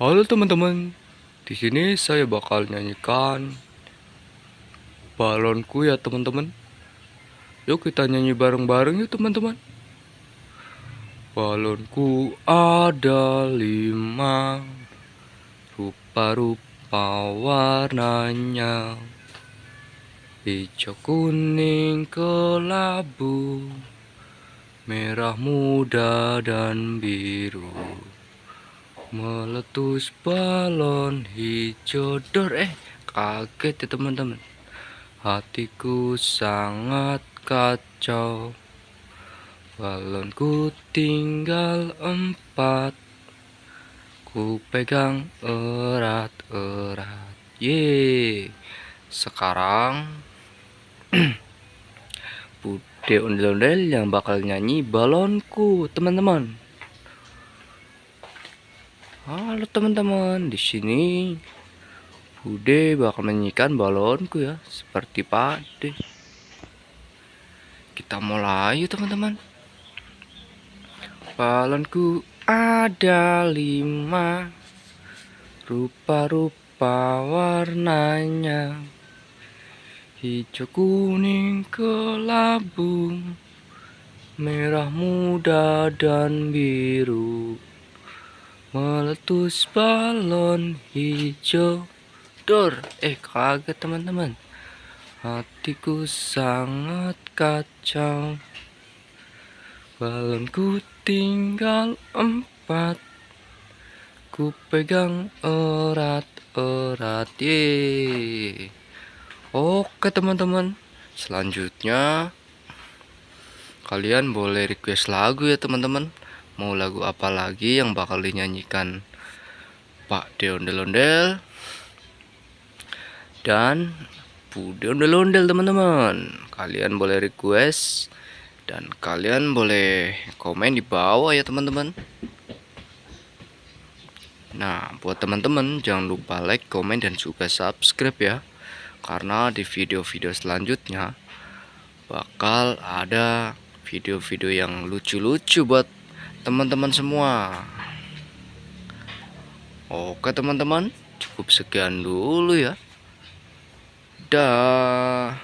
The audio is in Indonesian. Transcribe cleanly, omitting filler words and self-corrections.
Halo teman-teman, di sini saya bakal nyanyikan balonku ya teman-teman. Yuk kita nyanyi bareng-bareng yuk teman-teman. Balonku ada 5, rupa-rupa warnanya, hijau, kuning, kelabu, merah muda dan biru. Meletus balon hijau dor. Kaget ya teman-teman. Hatiku sangat kacau. Balonku tinggal 4, ku pegang erat-erat. Yeay. Sekarang Bude Ondel-Ondel yang bakal nyanyi balonku teman-teman. Halo teman-teman, di sini Bude bakal menyanyikan balonku ya, seperti Pade. Kita mulai yuk teman-teman. Balonku ada 5, rupa-rupa warnanya, hijau, kuning, kelabu, merah muda dan biru. Meletus balon hijau dor. Kaget teman-teman. Hatiku sangat kacau. Balonku tinggal 4, ku pegang erat-erat. Yeay. Oke teman-teman, selanjutnya kalian boleh request lagu ya teman-teman. Mau lagu apa lagi yang bakal dinyanyikan Pak De Ondel-Ondel dan Bude Ondel-Ondel teman-teman. Kalian boleh request dan kalian boleh komen di bawah ya teman-teman. Nah, buat teman-teman jangan lupa like, komen, dan juga subscribe ya. Karena di video-video selanjutnya bakal ada video-video yang lucu-lucu buat teman-teman semua. Oke teman-teman, cukup sekian dulu ya. Dah.